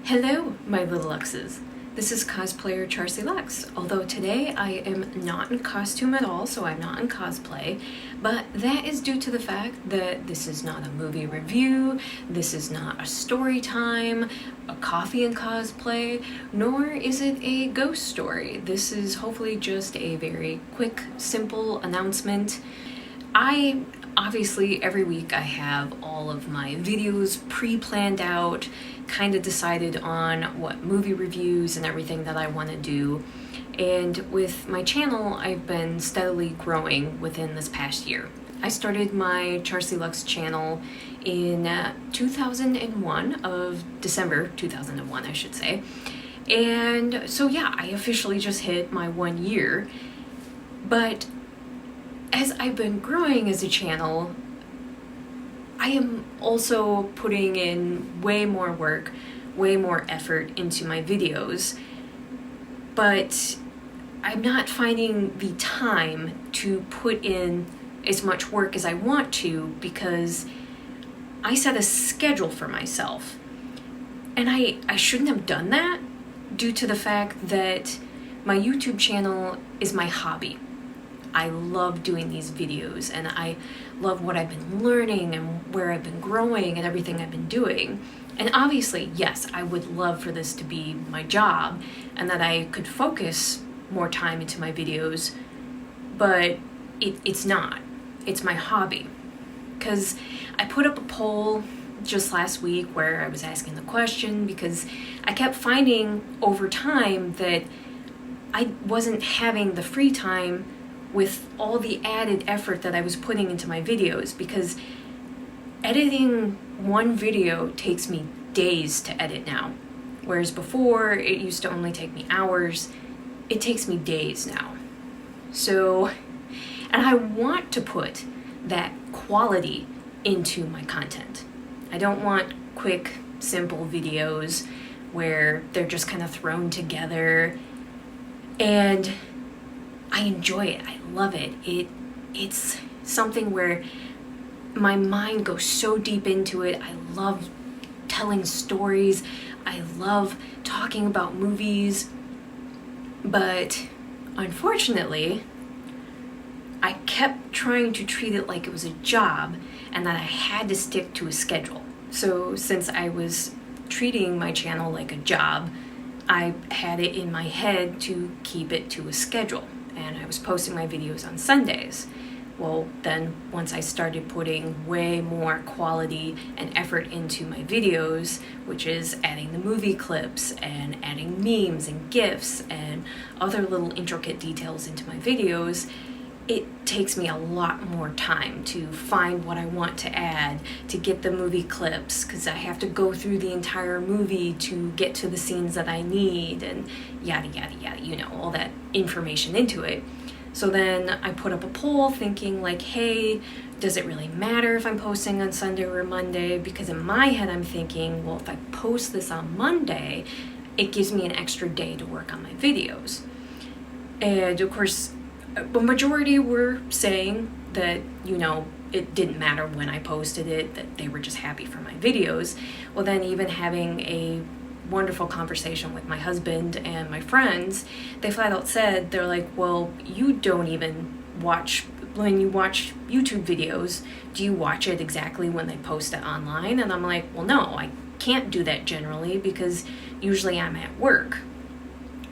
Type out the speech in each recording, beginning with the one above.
Hello, my little Luxxes. This is cosplayer Charsie Luxxx, although today I am not in costume at all, so I'm not in cosplay, but that is due to the fact that this is not a movie review, this is not a story time, a coffee and cosplay, nor is it a ghost story. This is hopefully just a very quick, simple announcement. Obviously, every week I have all of my videos pre-planned out, kind of decided on what movie reviews and everything that I want to do. And with my channel, I've been steadily growing within this past year. I started my Charsie Luxxx channel in 2001, of December 2001, I should say. And so yeah, I officially just hit my 1 year. But as I've been growing as a channel, I am also putting in way more work, way more effort into my videos, but I'm not finding the time to put in as much work as I want to because I set a schedule for myself. And I shouldn't have done that due to the fact that my YouTube channel is my hobby. I love doing these videos and I love what I've been learning and where I've been growing and everything I've been doing. And obviously, yes, I would love for this to be my job and that I could focus more time into my videos, but it's not. It's my hobby. Because I put up a poll just last week where I was asking the question because I kept finding over time that I wasn't having the free time with all the added effort that I was putting into my videos, because editing one video takes me days to edit now, whereas before it used to only take me hours. It takes me days now. So, and I want to put that quality into my content. I don't want quick, simple videos where they're just kind of thrown together, and I enjoy it. I love it. It's something where my mind goes so deep into it. I love telling stories. I love talking about movies. But unfortunately, I kept trying to treat it like it was a job and that I had to stick to a schedule. So since I was treating my channel like a job, I had it in my head to keep it to a schedule. And I was posting my videos on Sundays. Well, then once I started putting way more quality and effort into my videos, which is adding the movie clips and adding memes and GIFs and other little intricate details into my videos, it takes me a lot more time to find what I want to add, to get the movie clips, because I have to go through the entire movie to get to the scenes that I need, and yada yada yada, you know, all that information into it. So then I put up a poll thinking like, hey, does it really matter if I'm posting on Sunday or Monday? Because in my head I'm thinking, well, if I post this on Monday, it gives me an extra day to work on my videos. And of course, the majority were saying that, you know, it didn't matter when I posted it, that they were just happy for my videos. Well, then even having a wonderful conversation with my husband and my friends, they flat out said, they're like, well, you don't even watch, when you watch YouTube videos, do you watch it exactly when they post it online? And I'm like, well, no, I can't do that generally because usually I'm at work.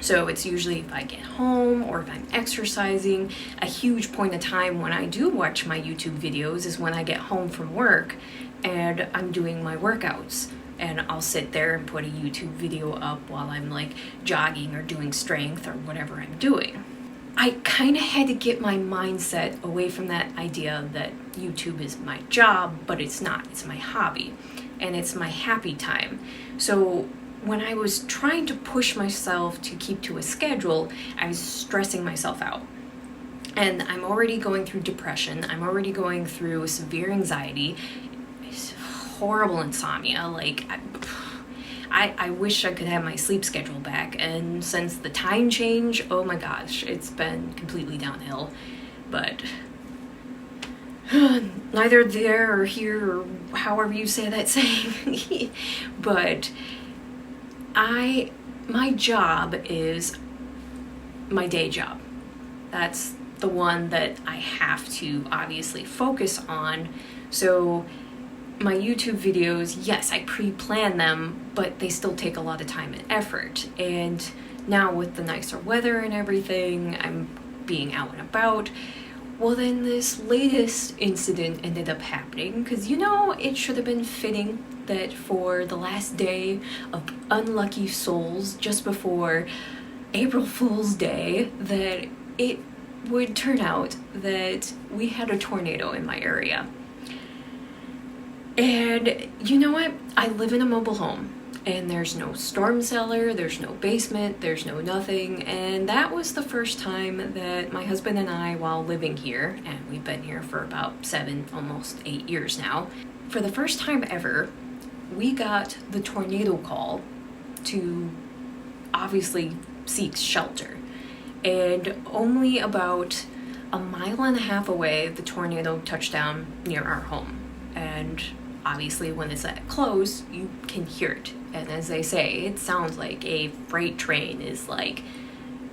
So it's usually if I get home or if I'm exercising. A huge point of time when I do watch my YouTube videos is when I get home from work and I'm doing my workouts. And I'll sit there and put a YouTube video up while I'm like jogging or doing strength or whatever I'm doing. I kind of had to get my mindset away from that idea that YouTube is my job, but it's not. It's my hobby and it's my happy time. So when I was trying to push myself to keep to a schedule, I was stressing myself out. And I'm already going through depression. I'm already going through severe anxiety, horrible insomnia. Like, I wish I could have my sleep schedule back. And since the time change, oh my gosh, it's been completely downhill. But neither there or here, or however you say that saying. But my job is my day job. That's the one that I have to obviously focus on. So my YouTube videos, yes, I pre-plan them, but they still take a lot of time and effort. And now with the nicer weather and everything, I'm being out and about. Well, then this latest incident ended up happening because, it should have been fitting that for the last day of unlucky souls, just before April Fool's Day, that it would turn out that we had a tornado in my area. And you know what? I live in a mobile home. And there's no storm cellar, there's no basement, there's no nothing. And that was the first time that my husband and I, while living here, and we've been here for about 7, almost 8 years now, for the first time ever, we got the tornado call to obviously seek shelter. And only about a mile and a half away, the tornado touched down near our home. And obviously when it's that close, you can hear it. And as they say, it sounds like a freight train is like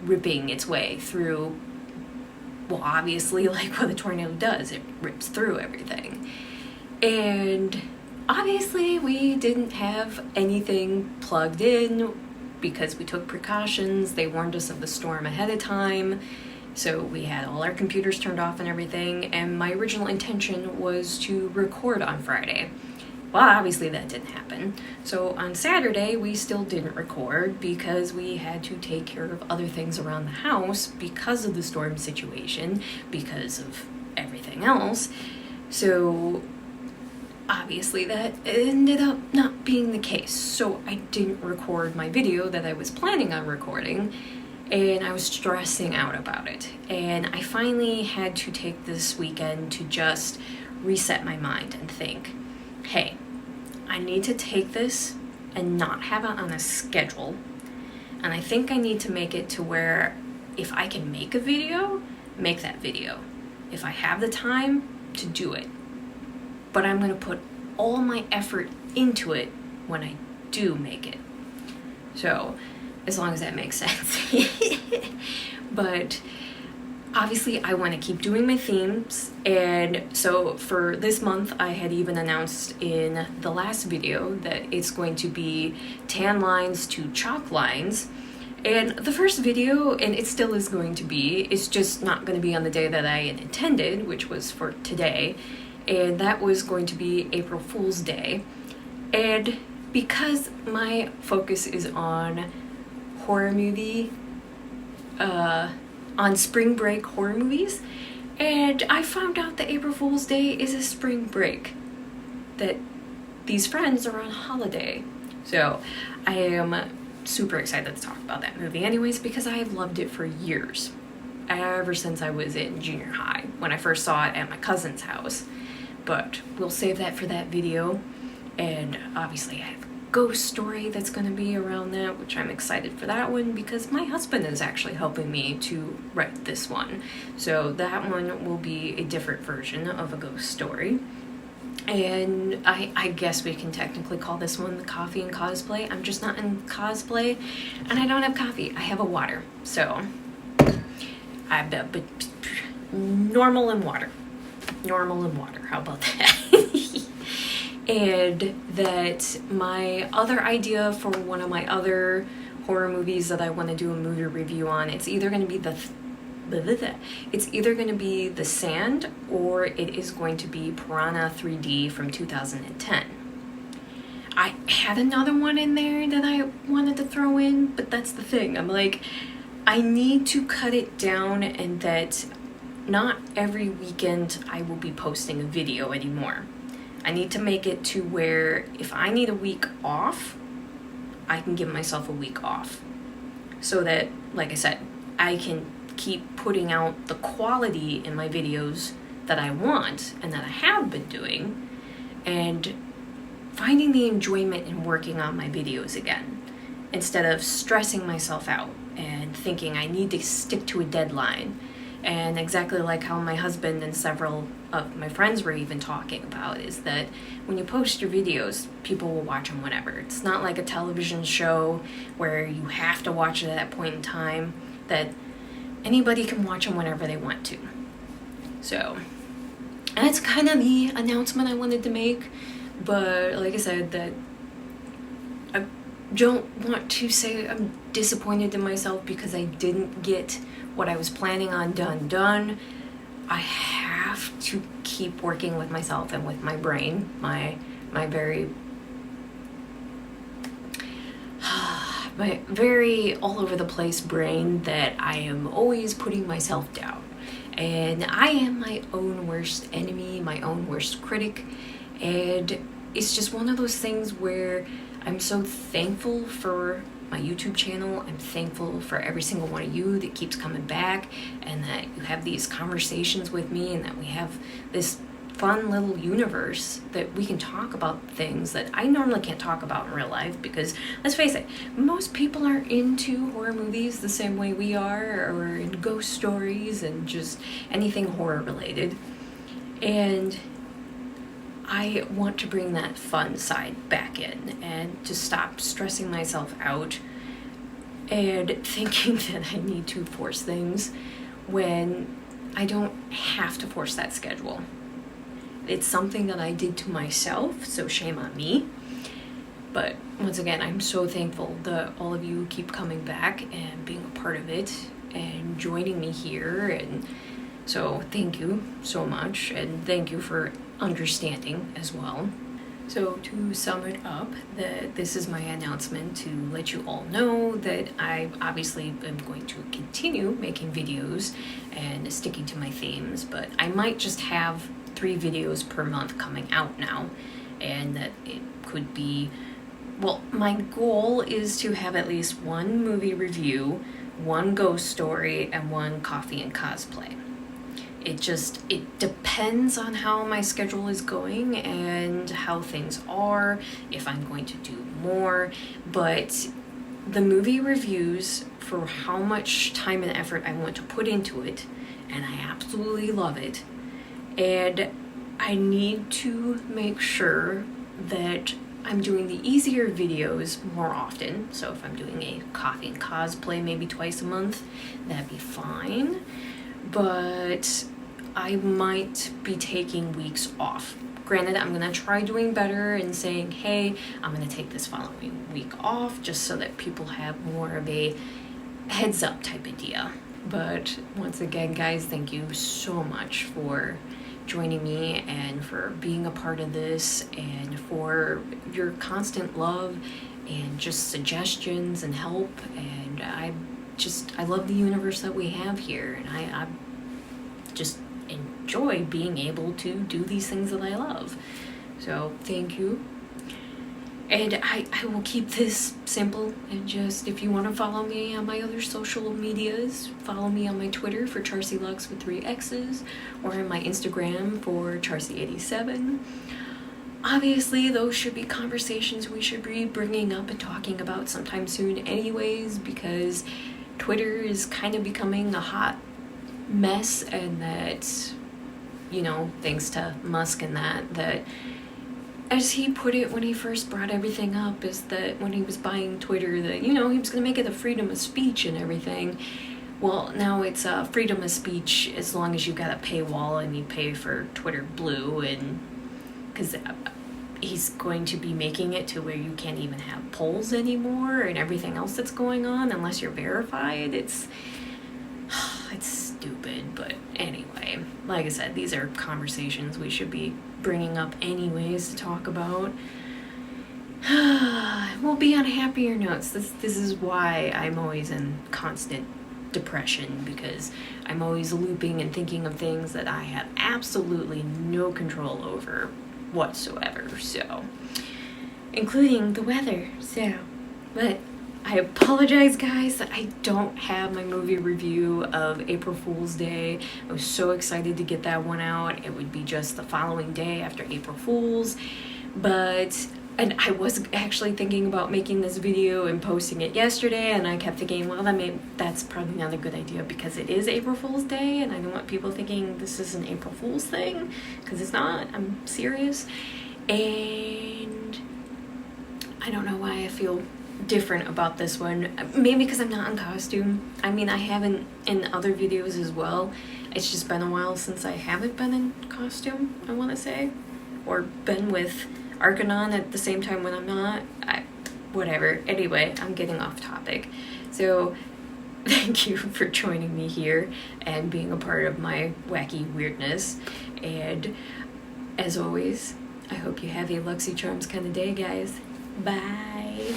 ripping its way through, well, obviously like what a tornado does, it rips through everything. And obviously we didn't have anything plugged in because we took precautions. They warned us of the storm ahead of time. So we had all our computers turned off and everything. And my original intention was to record on Friday. Well, obviously that didn't happen. So on Saturday, we still didn't record because we had to take care of other things around the house because of the storm situation, because of everything else. So obviously that ended up not being the case. So I didn't record my video that I was planning on recording, and I was stressing out about it. And I finally had to take this weekend to just reset my mind and think, hey, I need to take this and not have it on a schedule. And I think I need to make it to where if I can make a video, make that video. If I have the time, to do it. But I'm going to put all my effort into it when I do make it. So, as long as that makes sense. But obviously I want to keep doing my themes, and so for this month I had even announced in the last video that it's going to be tan lines to chalk lines. And the first video, and it still is going to be, it's just not going to be on the day that I had intended, which was for today, and that was going to be April Fool's Day. And because my focus is on horror movie, on spring break horror movies, and I found out that April Fool's Day is a spring break, that these friends are on holiday. So I am super excited to talk about that movie anyways, because I have loved it for years, ever since I was in junior high when I first saw it at my cousin's house. But we'll save that for that video. And obviously I have a ghost story that's going to be around that, which I'm excited for that one because my husband is actually helping me to write this one. So that one will be a different version of a ghost story. And I guess we can technically call this one the coffee and cosplay. I'm just not in cosplay, and I don't have coffee. I have a water. So I have the normal and water. Normal and water. How about that? And that my other idea for one of my other horror movies that I want to do a movie review on, it's either going to be The Sand, or it is going to be Piranha 3D from 2010. I had another one in there that I wanted to throw in, but that's the thing. I'm like, I need to cut it down, and that not every weekend I will be posting a video anymore. I need to make it to where if I need a week off, I can give myself a week off. So that, like I said, I can keep putting out the quality in my videos that I want and that I have been doing, and finding the enjoyment in working on my videos again, instead of stressing myself out and thinking I need to stick to a deadline And exactly like how my husband and several of my friends were even talking about, is that when you post your videos, people will watch them whenever. It's not like a television show where you have to watch it at that point in time, that anybody can watch them whenever they want to. So that's kind of the announcement I wanted to make. But like I said, that I don't want to say I'm disappointed in myself because I didn't get what I was planning on done. I have to keep working with myself and with my brain, my very my very all over the place brain, that I am always putting myself down. And I am my own worst enemy, my own worst critic. And it's just one of those things where I'm so thankful for my YouTube channel. I'm thankful for every single one of you that keeps coming back, and that you have these conversations with me, and that we have this fun little universe that we can talk about things that I normally can't talk about in real life. Because let's face it, most people aren't into horror movies the same way we are, or in ghost stories and just anything horror related. And I want to bring that fun side back in, and to stop stressing myself out and thinking that I need to force things when I don't have to force that schedule. It's something that I did to myself, so shame on me. But once again, I'm so thankful that all of you keep coming back and being a part of it and joining me here. And so thank you so much, and thank you for understanding as well. So to sum it up, this is my announcement to let you all know that I obviously am going to continue making videos and sticking to my themes, but I might just have 3 videos per month coming out now, and that it could be, well, my goal is to have at least 1 movie review, 1 ghost story, and 1 coffee and cosplay. It depends on how my schedule is going and how things are, if I'm going to do more. But the movie reviews, for how much time and effort I want to put into it, and I absolutely love it, and I need to make sure that I'm doing the easier videos more often. So if I'm doing a coffee and cosplay maybe twice a month, that'd be fine. But I might be taking weeks off. Granted, I'm gonna try doing better and saying, hey, I'm gonna take this following week off, just so that people have more of a heads up type of deal. But once again, guys, thank you so much for joining me and for being a part of this, and for your constant love and just suggestions and help. And I love the universe that we have here, and I just enjoy being able to do these things that I love. So thank you. And I will keep this simple, and just, if you want to follow me on my other social medias, follow me on my Twitter for Charsie Luxxx with 3 X's, or on my Instagram for Charsie87. Obviously, those should be conversations we should be bringing up and talking about sometime soon anyways, because Twitter is kind of becoming a hot mess, and that, you know, thanks to Musk and that as he put it when he first brought everything up, is that when he was buying Twitter, that, you know, he was going to make it a freedom of speech and everything. Well, now it's a freedom of speech as long as you've got a paywall and you pay for Twitter Blue, and because he's going to be making it to where you can't even have polls anymore and everything else that's going on unless you're verified. It's stupid. But anyway, like I said, these are conversations we should be bringing up anyways to talk about. We'll be on happier notes. This is why I'm always in constant depression, because I'm always looping and thinking of things that I have absolutely no control over whatsoever, so including the weather. But I apologize, guys, that I don't have my movie review of April Fool's Day. I was so excited to get that one out. It would be just the following day after April Fool's, but and I was actually thinking about making this video and posting it yesterday, and I kept thinking, well, that's probably not a good idea because it is April Fool's Day, and I don't want people thinking this is an April Fool's thing, because it's not. I'm serious. And I don't know why I feel different about this one. Maybe because I'm not in costume. I mean, I haven't in other videos as well. It's just been a while since I haven't been in costume, I want to say, or been with Arcanon at the same time when I'm not. Whatever. Anyway, I'm getting off topic. So thank you for joining me here and being a part of my wacky weirdness. And as always, I hope you have a Luxxy Charms kind of day, guys. Bye.